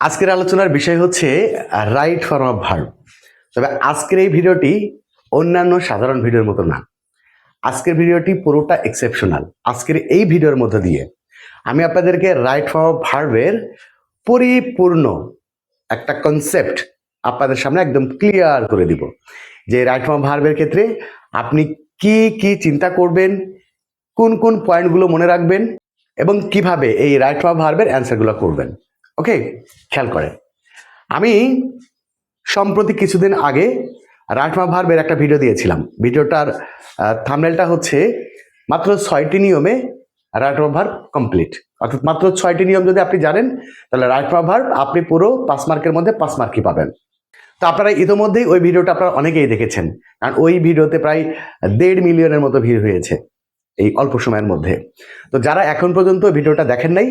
আজকের আলোচনার বিষয় হচ্ছে রাইট ফর্ম অফ ভার্ব। তবে আজকের এই ভিডিওটি অন্যান্য সাধারণ ভিডিওর মতো না। আজকের ভিডিওটি পুরোটা এক্সেপশনাল। আজকের এই ভিডিওর মধ্য দিয়ে আমি আপনাদেরকে রাইট ফর্ম অফ ভার্বের পরিপূর্ণ একটা কনসেপ্ট আপনাদের সামনে একদম ক্লিয়ার করে দিব, যে রাইট ফর্ম অফ ভার্বের ক্ষেত্রে আপনি কি কি চিন্তা করবেন, কোন কোন পয়েন্টগুলো মনে রাখবেন এবং কিভাবে এই রাইট ফর্ম অফ ভার্বের অ্যান্সারগুলো করবেন। ওকে, খেয়াল করেন। আমি সম্প্রতি কিছুদিন আগে রাইট ফর্ম অফ ভার্বের একটা ভিডিও দিয়েছিলাম। ভিডিওটার থাম্বনেলটা হচ্ছে মাত্র 6টি নিয়মে right form of verb complete. অর্থাৎ মাত্র 6টি নিয়ম যদি আপনি জানেন, তাহলে রাইট ফর্ম অফ ভার্ব আপনি পুরো 5 মার্কের মধ্যে 5 মার্কই পাবেন। তো আপনারা ইতিমধ্যেই ওই ভিডিওটা আপনারা অনেকেই দেখেছেন, কারণ ওই ভিডিওতে প্রায় 1.5 মিলিয়নের মতো ভিউ হয়েছে এই অল্প সময়ের মধ্যে। তো যারা এখন পর্যন্ত ভিডিওটা দেখেন নাই,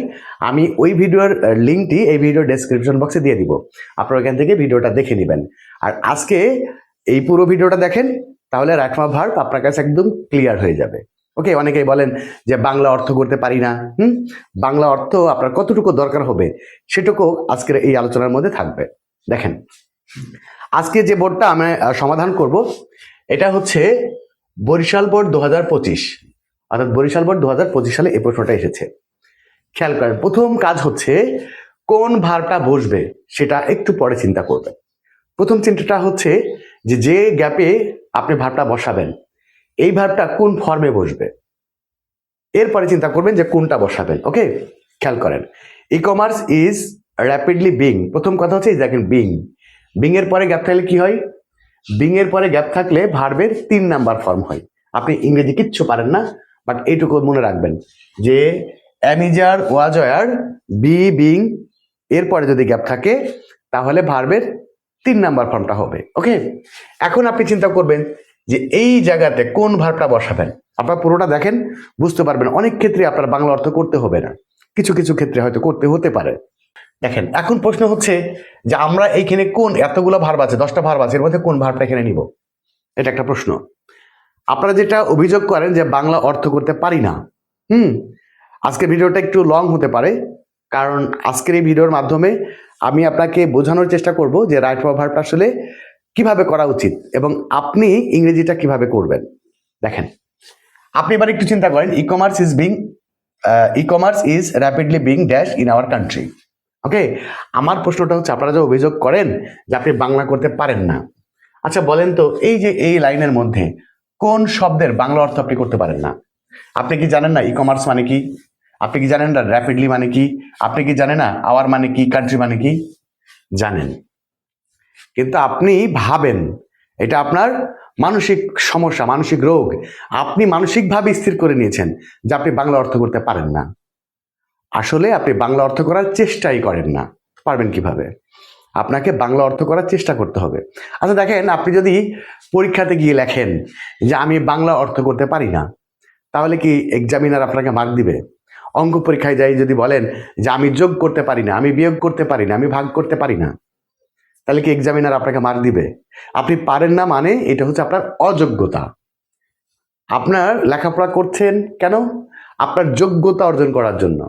আমি ওই ভিডিওর লিঙ্কটি এই ভিডিওর ডেসক্রিপশন বক্সে দিয়ে দিব, আপনারা ওখান থেকে ভিডিওটা দেখে নেবেন। আর আজকে এই পুরো ভিডিওটা দেখেন, তাহলে রাইট ফর্ম অফ ভার্ব আপনার কাছে একদম ক্লিয়ার হয়ে যাবে। ওকে, অনেকেই বলেন যে বাংলা অর্থ করতে পারি না। বাংলা অর্থ আপনার কতটুকু দরকার হবে সেটুকু আজকের এই আলোচনার মধ্যে থাকবে। দেখেন, আজকে যে বোর্ডটা আমি সমাধান করব, এটা হচ্ছে বরিশাল বোর্ড 2025, অর্থাৎ বরিশাল বোর্ড 2025 সালে এই প্রশ্নটা এসেছে। খেয়াল করেন, প্রথম কাজ হচ্ছে কোন ভার্বটা বসবে সেটা একটু পরে চিন্তা করবেন। প্রথম চিন্তাটা হচ্ছে যে গ্যাপে আপনি ভার্বটা বসাবেন, এই ভার্বটা কোন ফর্মে বসবে, এরপরে চিন্তা করবেন যে কোনটা বসাবেন। ওকে, খেয়াল করেন, e commerce is rapidly being. প্রথম কথা হচ্ছে দেখেন বিং, বিং এর পরে গ্যাপ থাকলে কি হয়? বিং এর পরে গ্যাপ থাকলে ভার্বের 3 নাম্বার ফর্ম হয়। আপনি ইংরেজি কিচ্ছু পারেন না, বাট এইটুকু মনে রাখবেন যে অ্যামিজার ওয়াজয়ার বি বিং এরপরে যদি গ্যাপ থাকে তাহলে ভার্বের 3 নাম্বার ফর্মটা হবে। ওকে, এখন আপনি চিন্তা করবেন যে এই জায়গাতে কোন ভার্বটা বসাবেন। আপনারা পুরোটা দেখেন, বুঝতে পারবেন। অনেক ক্ষেত্রে আপনার বাংলা অর্থ করতে হবে না, কিছু কিছু ক্ষেত্রে হয়তো করতে হতে পারে। দেখেন, এখন প্রশ্ন হচ্ছে যে আমরা এইখানে কোন এতগুলো ভার্ব আছে, 10টা ভার্ব আছে, এর মধ্যে কোন ভার্বটা এখানে নিব, এটা একটা প্রশ্ন। আপনারা যেটা অভিযোগ করেন যে বাংলা অর্থ করতে পারি না, আজকের ভিডিওটা একটু লং হতে পারে, কারণ আজকের এই ভিডিওর মাধ্যমে আমি আপনাকে বোঝানোর চেষ্টা করব যে রাইট ফর্ম ভার্বটা আসলে কিভাবে করা উচিত এবং আপনি ইংরেজিটা কিভাবে করবেন। দেখেন, আপনি এবার একটু চিন্তা করেন, e commerce is rapidly being dash in our country. Okay, আমার প্রশ্নটা হচ্ছে আপনারা যে অভিযোগ করেন যে আপনি বাংলা করতে পারেন না, আচ্ছা বলেন তো এই যে এই লাইনের মধ্যে কোন শব্দের বাংলা অর্থ আপনি করতে পারেন না? আপনি কি জানেন না ই কমার্স মানে কি? আপনি কি জানেন না র্যাপিডলি মানে কি? আপনি কি জানেন না আওয়ার মানে কি, কান্ট্রি মানে কি? জানেন, কিন্তু আপনি ভাবেন এটা আপনার মানসিক সমস্যা, মানসিক রোগ। আপনি মানসিকভাবে স্থির করে নিয়েছেন যে আপনি বাংলা অর্থ করতে পারেন না। আসলে আপনি বাংলা অর্থ করার চেষ্টাই করেন না। পারবেন কিভাবে? আপনাকে বাংলা অর্থ করার চেষ্টা করতে হবে। আচ্ছা দেখেন, আপনি যদি পরীক্ষাতে গিয়ে লেখেন যে আমি বাংলা অর্থ করতে পারি না, তাহলে কি এক্সামিনার আপনাকে মার্ক দিবে? অঙ্ক পরীক্ষায় যাই যদি বলেন যে আমি যোগ করতে পারি না, আমি বিয়োগ করতে পারি না, আমি ভাগ করতে পারি না, তাহলে কি এক্সামিনার আপনাকে মার্ক দিবে? আপনি পারেন না মানে এটা হচ্ছে আপনার অযোগ্যতা। আপনার লেখাপড়া করছেন কেন? আপনার যোগ্যতা অর্জন করার জন্য।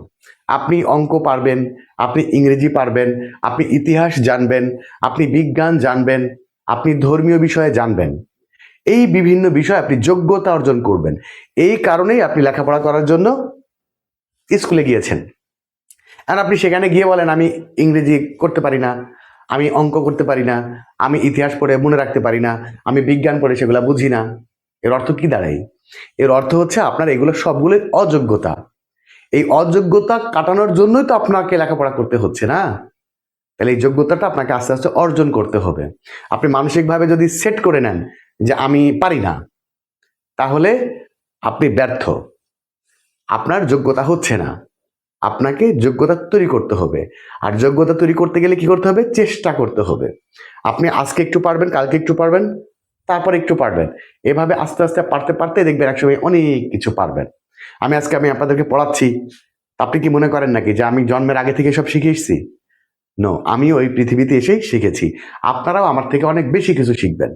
আপনি অঙ্ক পারবেন, আপনি ইংরেজি পারবেন, আপনি ইতিহাস জানবেন, আপনি বিজ্ঞান জানবেন, আপনি ধর্মীয় বিষয়ে জানবেন, এই বিভিন্ন বিষয়ে আপনি যোগ্যতা অর্জন করবেন। এই কারণেই আপনি লেখাপড়া করার জন্য স্কুলে গিয়েছেন। আর আপনি সেখানে গিয়ে বলেন আমি ইংরেজি করতে পারি না, আমি অঙ্ক করতে পারি না, আমি ইতিহাস পড়ে মনে রাখতে পারি না, আমি বিজ্ঞান পড়ে সেগুলো বুঝি না। এর অর্থ কি দাঁড়ায়? এর অর্থ হচ্ছে আপনার এগুলো সবগুলোই অযোগ্যতা। এই অযোগ্যতা কাটানোর জন্যই তো আপনাকে লেখাপড়া করতে হচ্ছে না। তাহলে এই যোগ্যতাটা আপনাকে আস্তে আস্তে অর্জন করতে হবে। আপনি মানসিকভাবে যদি সেট করে নেন যে আমি পারি না, তাহলে আপনি ব্যর্থ, আপনার যোগ্যতা হচ্ছে না। আপনাকে যোগ্যতা তৈরি করতে হবে। আর যোগ্যতা তৈরি করতে গেলে কি করতে হবে? চেষ্টা করতে হবে। আপনি আজকে একটু পারবেন, কালকে একটু পারবেন, তারপর একটু পারবেন, এভাবে আস্তে আস্তে পারতে পারতে দেখবেন একসময় অনেক কিছু পারবেন। আমি আপনাদেরকে পড়াচ্ছি, আপনি কি মনে করেন নাকি যে আমি জন্মের আগে থেকে সব শিখে এসেছি? নো, আমিও এই পৃথিবীতে এসেই শিখেছি। আপনারাও আমার থেকে অনেক বেশি কিছু শিখবেন,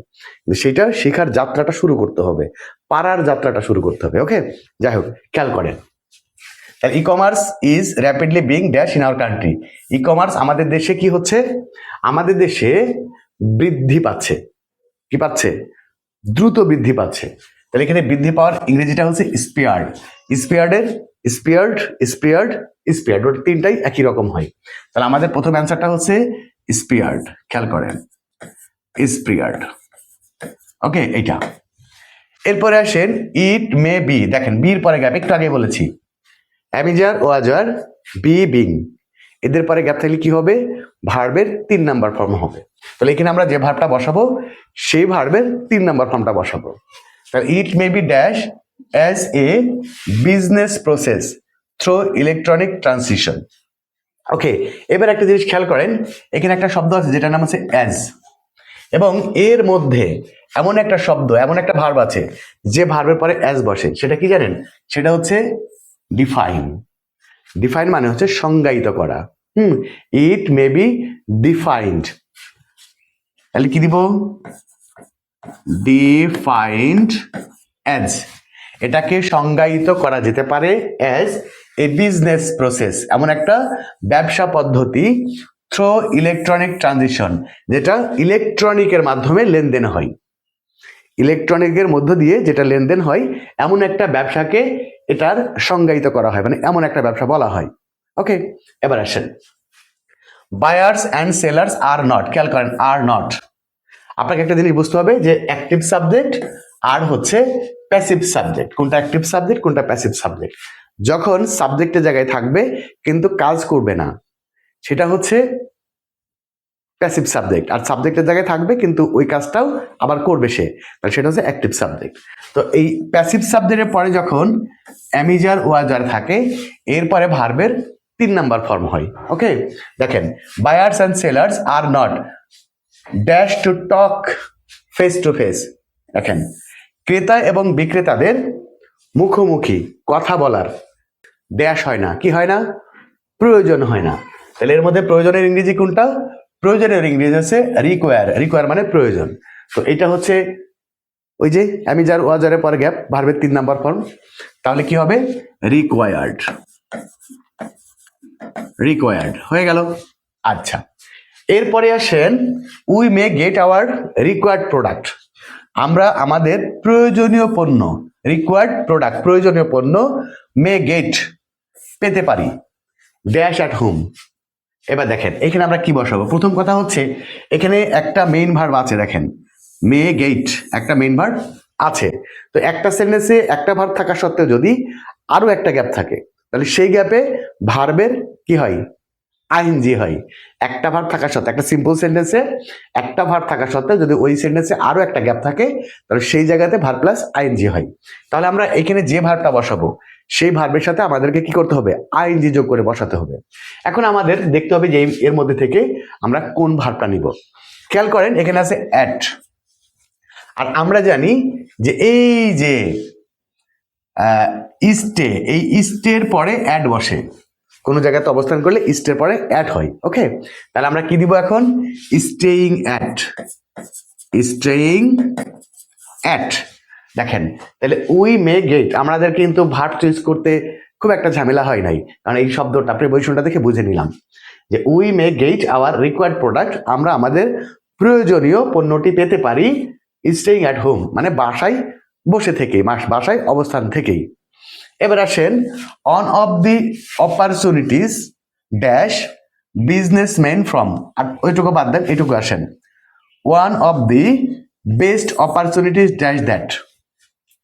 সেটা শেখার যাত্রাটা শুরু করতে হবে, পারার যাত্রাটা শুরু করতে হবে। ওকে, যাই হোক, খেয়াল করেন, e commerce is rapidly being dash in our country. E commerce আমাদের দেশে কি হচ্ছে, আমাদের দেশে বৃদ্ধি পাচ্ছে। কি পাচ্ছে? দ্রুত বৃদ্ধি পাচ্ছে। তাহলে এখানে বৃদ্ধি পাওয়ার ইংরেজিটা হচ্ছে স্পিয়ার্ড। স্পিয়ার্ডের স্পিয়ার্ড স্পিয়ার্ড স্পিয়ার্ড, ওটা তিনটাই একই রকম হয়। তাহলে আমাদের প্রথম অ্যান্সারটা হচ্ছে স্পিয়ার্ড। খেয়াল করেন, স্পিয়ার্ড। ওকে, এইটা। এরপরে আসেন ইট মে বি। দেখেন বির পরে গ্যাপ, একটু আগে বলেছি অ্যামিজার ওয়াজার বি বিং, এদের পরে গ্যাপ থাকলে কি হবে? ভার্বের 3 নাম্বার ফর্ম হবে। তাহলে এখানে আমরা যে ভার্বটা বসাবো সেই ভার্বের 3 নাম্বার ফর্মটা বসাবো। তাহলে it may be dash as a business process through electronic transition. Okay, এবার একটা জিনিস খেয়াল করেন, এখানে একটা শব্দ আছে যেটার নাম হচ্ছে অ্যাজ, এবং এর মধ্যে এমন একটা শব্দ, এমন একটা ভার্ব আছে যে ভার্বের পরে অ্যাজ বসে। সেটা কি জানেন? সেটা হচ্ছে ডিফাইন। ডিফাইন মানে হচ্ছে সংজ্ঞায়িত করা। ইট মে বি ডিফাইন্ড। তাহলে কি দিব? Defined as. এটাকে সংজ্ঞায়িত করা যেতে পারে অ্যাজ এ বিজনেস প্রসেস, এমন একটা ব্যবসা পদ্ধতি থ্রু ইলেকট্রনিক ট্রানজিশন, যেটা ইলেকট্রনিকের মাধ্যমে লেনদেন হয়। ইলেকট্রনিকের মধ্য দিয়ে যেটা লেনদেন হয়, এমন একটা ব্যবসাকে এটার সংজ্ঞায়িত করা হয়, মানে এমন একটা ব্যবসা বলা হয়। ওকে, এবার আসেন buyers and sellers are not. খেয়াল করেন, আর নট। আপনাকে একটা জিনিস বুঝতে হবে যে অ্যাক্টিভ সাবজেক্ট আর হচ্ছে প্যাসিভ সাবজেক্ট। কোনটা অ্যাক্টিভ সাবজেক্ট, কোনটা প্যাসিভ সাবজেক্ট। যখন সাবজেক্টের জায়গায় থাকবে কিন্তু কাজ করবে না, সেটা হচ্ছে প্যাসিভ সাবজেক্ট। আর সাবজেক্টের জায়গায় থাকবে কিন্তু ওই কাজটাও আবার করবে সে, তাহলে সেটা হচ্ছে অ্যাক্টিভ সাবজেক্ট। তো এই প্যাসিভ সাবজেক্টের পরে যখন অ্যামিজার ওয়াজার থাকে, এরপরে ভার্বের 3 নাম্বার ফর্ম হয়। ওকে, দেখেন buyers and sellers are not dash to talk face to face. দেখেন ক্রেতা এবং বিক্রেতাদের মুখোমুখি কথা বলার ড্যাশ হয় না। কি হয় না? প্রয়োজন হয় না। তাহলে এর মধ্যে প্রয়োজনের ইংরেজি কোনটা? প্রয়োজনের ইংরেজি হচ্ছে রিকোয়ার। রিকোয়ার মানে প্রয়োজন। তো এটা হচ্ছে ওই যে অ্যামিজার ওয়াজারের পরে গ্যাপ, ভার্বের 3 নাম্বার ফর্ম। তাহলে কি হবে? রিকোয়ার্ড। রিকোয়ার্ড হয়ে গেল। আচ্ছা, এরপরে আসেন we may get hour required product. আমরা আমাদের প্রয়োজনীয় পণ্য, রিকোয়ার্ড প্রোডাক্ট প্রয়োজনীয় পণ্য, মে গেট পেতে পারি ড্যাশ অ্যাট হোম। এবার দেখেন এখানে আমরা কি বসাবো। প্রথম কথা হচ্ছে এখানে একটা মেইন ভার্ব আছে। দেখেন মে গেট একটা মেইন ভার্ব আছে। তো একটা সেন্টেন্সে একটা ভার্ব থাকা সত্ত্বেও যদি আরো একটা গ্যাপ থাকে, তাহলে সেই গ্যাপে ভার্বের কি হয়? আইএনজি হয়। একটা ভার্ব থাকা সত্ত্বেও, একটা সিম্পল সেন্টেন্সে একটা ভার্ব থাকা সত্ত্বেও যদি ওই সেন্টেন্সে আরো একটা গ্যাপ থাকে, তাহলে সেই জায়গাতে ভার্ব প্লাস আইএনজি হয়। তাহলে আমরা এখানে যে ভার্বটা বসাবো সেই ভার্বের সাথে আমাদেরকে কি করতে হবে? আইএনজি যোগ করে বসাতে হবে। এখন আমাদের দেখতে হবে যে এর মধ্যে থেকে আমরা কোন ভার্বটা নিব। খেয়াল করেন এখানে আছে অ্যাট, আর আমরা জানি যে এই যে ইস্টে, এই ইস্টের পরে অ্যাড বসে। কোনো জায়গাতে অবস্থান করলে ইস্টের পরে অ্যাড হয়। ওকে, তাহলে আমরা কি দিব এখন? Staying at. Staying at. দেখেন তাহলে উই মে গেট, আমাদের কিন্তু ভার্ব চুজ করতে খুব একটা ঝামেলা হয় নাই, কারণ এই শব্দটা আপনি বৈষণটা দেখে বুঝে নিলাম যে we may get hour required product, আমরা আমাদের প্রয়োজনীয় পণ্যটি পেতে পারি স্টেইং অ্যাট হোম, মানে বাসায় বসে থেকেই, বাসায় অবস্থান থেকেই। এবার আসেন on of the opportunities dash businessman from, আর ওইটুকু বাদ দেন, এইটুকু আসেন one of the best opportunities dash that.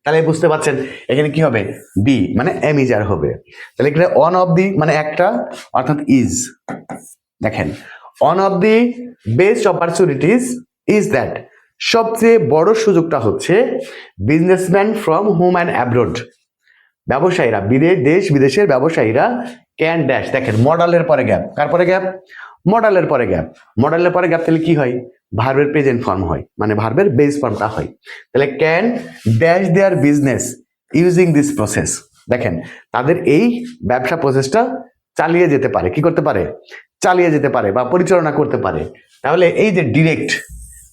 তাহলে বুঝতে পারছেন এখানে কি হবে? বি মানে অ্যামিজার হবে। তাহলে এখানে ওয়ান অফ দি মানে একটা, অর্থাৎ ইজ। দেখেন one of the best opportunities is that, সবচেয়ে বড় সুযোগটা হচ্ছে businessman from home and abroad, ব্যবসায়ীরা দেশ বিদেশের ব্যবসায়ীরা ক্যান ড্যাশ। দেখেন মডালের পরে গ্যাপ, কার পরে গ্যাপ? মডালের পরে গ্যাপ। মডালের পরে গ্যাপ তাহলে কি হয়? ভার্বের প্রেজেন্ট ফর্ম হয়, মানে ভার্বের বেস ফর্মটা হয়। তাহলে can dash there business using this process. দেখেন তাদের এই ব্যবসা প্রসেসটা চালিয়ে যেতে পারে। কি করতে পারে? চালিয়ে যেতে পারে বা পরিচালনা করতে পারে। তাহলে এই যে ডিরেক্ট,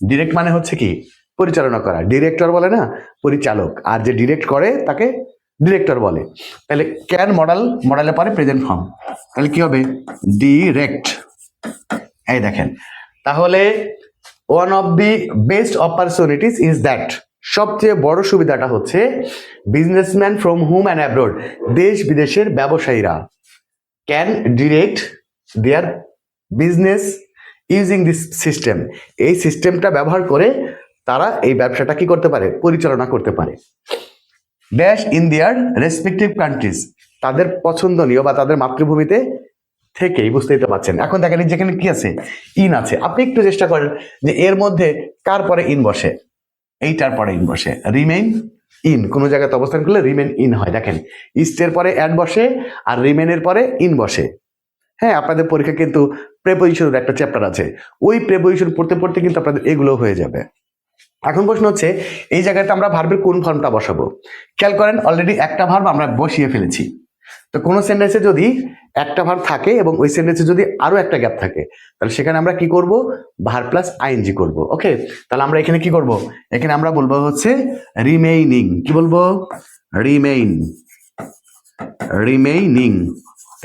ডিরেক্ট মানে হচ্ছে কি? পরিচালনা করা। ডিরেক্টর বলে না পরিচালক, আর যে ডিরেক্ট করে তাকে ডিরেক্টর বলে। তাহলে ক্যান মডেলের পরে প্রেজেন্ট ফর্ম, তাহলে কি হবে ডিরেক্ট। এই দেখেন, তাহলে one of the best opportunities is that, সবচেয়ে বড় সুবিধাটা হচ্ছে businessman from home and abroad, দেশ বিদেশের ব্যবসায়ীরা can direct there business using this system, এই সিস্টেমটা ব্যবহার করে তারা এই ব্যবসাটা কি করতে পারে, পরিচালনা করতে পারে। Dash in their respective countries, তাদের পছন্দনীয় বা তাদের মাতৃভূমিতে থেকেই, বুঝতেই তো পারছেন। এখন দেখেন যেখানে কি আছে, ইন আছে, আপনি একটু চেষ্টা করেন যে এর মধ্যে কার পরে ইন বসে, এইটার পরে ইন বসে, রিমেইন ইন, কোনো জায়গাতে অবস্থান করলে রিমেইন ইন হয়। দেখেন ইস্টের পরে অ্যাড বসে আর রিমেইনের পরে ইন বসে। হ্যাঁ, আপনাদের পরীক্ষা কিন্তু প্রেপোজিশনের একটা চ্যাপ্টার আছে, ওই প্রেপোজিশন পড়তে পড়তে কিন্তু আপনাদের এগুলো হয়ে যাবে। এখন প্রশ্ন হচ্ছে এই জায়গাতে আমরা ভার্বের কোন ফর্মটা বসাবো। খেয়াল করেন অলরেডি একটা ভার্ব আমরা বসিয়ে ফেলেছি। তো কোনো সেন্টেন্সে যদি একটা ভার্ব থাকে এবং ওই সেন্টেন্সে যদি আরো একটা গ্যাপ থাকে, তাহলে সেখানে আমরা কি করব, ভার্ব প্লাস আইএনজি করব। ওকে, তাহলে আমরা এখানে কি করব, এখানে আমরা বলবো হচ্ছে রিমেইনিং, কি বলবো,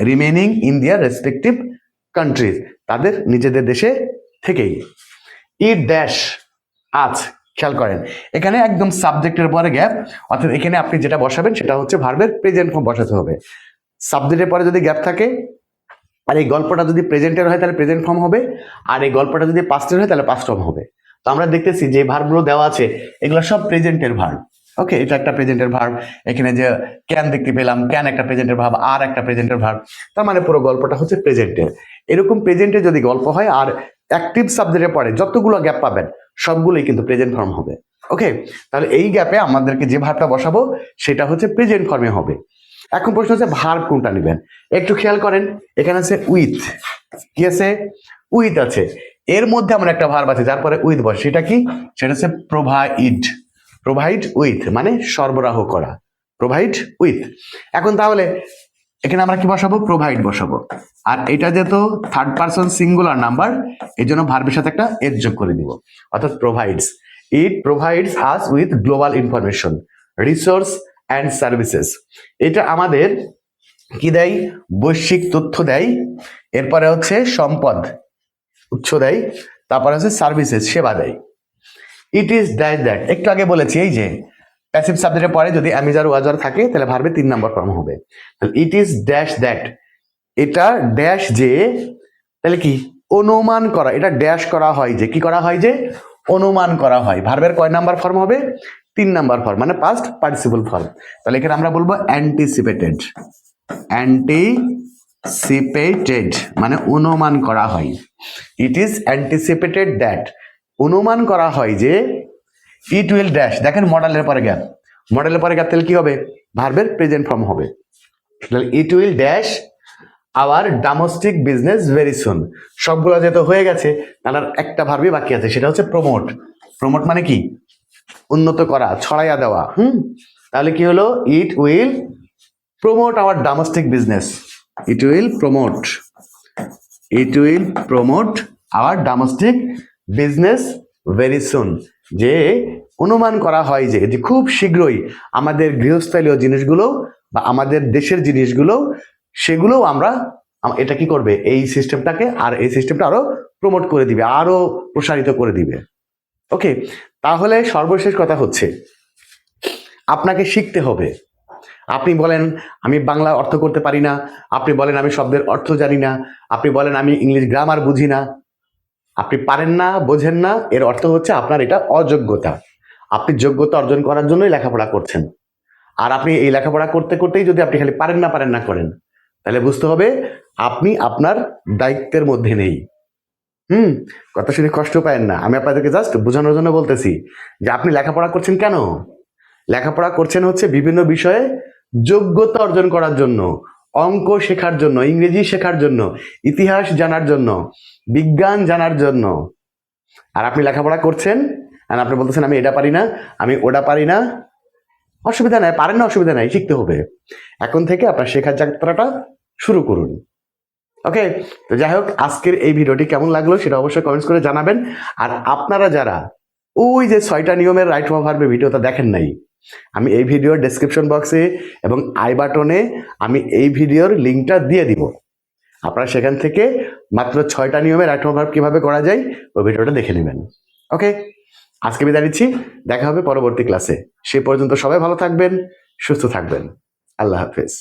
রিমেইনিং ইন দিয়ার রেসপেক্টিভ কান্ট্রিজ, তাদের নিজেদের দেশে থেকেই। ইট ড্যাশ আজ, খেয়াল করেন এখানে একদম সাবজেক্টের পরে গ্যাপ, অর্থাৎ এখানে আপনি যেটা বসাবেন সেটা হচ্ছে ভার্বের প্রেজেন্ট ফর্ম বসাতে হবে। সাবজেক্টের পরে যদি গ্যাপ থাকে আর এই গল্পটা যদি প্রেজেন্টের হয় তাহলে প্রেজেন্ট ফর্ম হবে, আর এই গল্পটা যদি পাস্টের হয় তাহলে পাস্ট ফর্ম হবে। তো আমরা দেখতেছি যে ভার্বগুলো দেওয়া আছে এগুলো সব প্রেজেন্টের ভার্ব। ওকে, এটা একটা প্রেজেন্টের ভার্ব, এখানে যে ক্যান দেখতে পেলাম, ক্যান একটা প্রেজেন্টের ভার্ব, আর একটা প্রেজেন্টের ভার্ব, তার মানে পুরো গল্পটা হচ্ছে প্রেজেন্টের। এরকম প্রেজেন্টে যদি গল্প হয় আর অ্যাক্টিভ সাবজেক্টের পরে যতগুলো গ্যাপ পাবেন সবগুলোই কিন্তু প্রেজেন্ট ফর্ম হবে। ওকে, তাহলে এই গ্যাপে আমাদেরকে যে ভার্বটা বসাবো সেটা হচ্ছে প্রেজেন্ট ফর্মে হবে। এখন প্রশ্ন হচ্ছে ভার্ব কোনটা নেবেন, একটু খেয়াল করেন এখানে আছে উইথ, কি আছে, উইথ আছে, এর মধ্যে আমার একটা ভার্ব আছে যার পরে উইথ বসে, সেটা কি, সেটা হচ্ছে প্রোভাইড উইথ, মানে সরবরাহ করা, প্রোভাইড উইথ। এখন তাহলে এখানে আমরা কি বসাবো, প্রোভাইড বসাবো, আর এটা যেহেতু থার্ড পারসন সিঙ্গুলার নাম্বার এই জন্য ভার্বের সাথে একটা এর যোগ করে দিব, অর্থাৎ provides, it provides us with global information, resource and services, এটা আমাদের কি দেয়, বৈশ্বিক তথ্য দেয়, এরপরে হচ্ছে সম্পদ উৎস দেয়, তারপরে হচ্ছে সার্ভিসেস সেবা দেয়। ইট ইজ ড্যাশ দ্যাট, একটু আগে বলেছি এই যে প্যাসিভ সাবজেক্টের পরে যদি অ্যামিজার ওয়াজার থাকে তাহলে ভার্বে 3 নম্বর ফর্ম হবে। তাহলে ইট ইজ ড্যাশ দ্যাট, এটা ড্যাশ যে, তাহলে কি অনুমান করা, এটা ড্যাশ করা হয় যে, কি করা হয় যে অনুমান করা হয়। ভার্বের কয় নাম্বার ফর্ম হবে, 3 নাম্বার ফর্ম, মানে পাস্ট পার্টিসিপল ফর্ম। তাহলে এখানে আমরা বলবো অ্যান্টিসিপেটেড, মানে অনুমান করা হয়। ইট ইজ অ্যান্টিসিপেটেড দ্যাট, অনুমান করা হয় যে ইট উইল ড্যাশ, দেখেন মডেলের পরে গ্যাপ, তাহলে কি হবে, ভার্বের প্রেজেন্ট ফর্ম হবে। তাহলে it will dash our domestic business very সুন, সবগুলো যেহেতু হয়ে গেছে তাহলে একটা ভার্বই বাকি আছে, সেটা হচ্ছে প্রমোট মানে কি, উন্নত করা, ছড়াইয়া দেওয়া। তাহলে কি হলো, it will promote our domestic business, it will promote our domestic business very soon, যে অনুমান করা হয় যে খুব শীঘ্রই আমাদের গৃহস্থালীয় জিনিসগুলো বা আমাদের দেশের জিনিসগুলো সেগুলো আমরা, এটা কি করবে, এই সিস্টেমটাকে, আর এই সিস্টেমটা আরো প্রমোট করে দিবে, আরো প্রসারিত করে দিবে। ওকে, তাহলে সর্বশেষ কথা হচ্ছে আপনাকে শিখতে হবে। আপনি বলেন আমি বাংলা অর্থ করতে পারি না, আপনি বলেন আমি শব্দের অর্থ জানি না, আপনি বলেন আমি ইংলিশ গ্রামার বুঝি না, আপনি পারেন না, বোঝেন না, এর অর্থ হচ্ছে আপনার এটা অযোগ্যতা। আপনি যোগ্যতা অর্জন করার জন্যই লেখাপড়া করছেন, আর আপনি এই লেখাপড়া করতে করতেই যদি আপনি খালি পারেন না করেন, তাহলে বুঝতে হবে আপনি আপনার দায়িত্বের মধ্যে নেই। কথা শুনে কষ্ট পায়েন না, আমি আপনাদেরকে জাস্ট বোঝানোর জন্য বলতেছি যে আপনি লেখাপড়া করছেন কেন, লেখাপড়া করছেন হচ্ছে বিভিন্ন বিষয়ে যোগ্যতা অর্জন করার জন্য, অঙ্ক শেখার জন্য, ইংরেজি শেখার জন্য, ইতিহাস জানার জন্য, বিজ্ঞান জানার জন্য। আর আপনি লেখাপড়া করছেন আর আপনি বলতেছেন আমি এটা পারি না, আমি ওটা পারি না, অসুবিধা নাই, পারেন না অসুবিধা নাই, শিখতে হবে। এখন থেকে আপনার শেখার যাত্রাটা শুরু করুন। ওকে, তো যাই হোক আজকের এই ভিডিওটি কেমন লাগলো সেটা অবশ্যই কমেন্টস করে জানাবেন। আর আপনারা যারা ওই যে 6টা নিয়মের রাইট ফর্ম ভার্বের ভিডিওটা দেখেন নাই, আমি এই ভিডিওর ডেসক্রিপশন বক্সে এবং আই বাটনে আমি এই ভিডিওর লিঙ্কটা দিয়ে দিব। আপনারা সেখান থেকে মাত্র 6টা নিয়মে রাইট ফর্ম ভার্ব কিভাবে করা যায় ওই ভিডিওটা দেখে নেবেন। ওকে, আজকে বিদায় নিচ্ছি, দেখা হবে পরবর্তী ক্লাসে। সে পর্যন্ত সবাই ভালো থাকবেন, সুস্থ থাকবেন। আল্লাহ হাফেজ।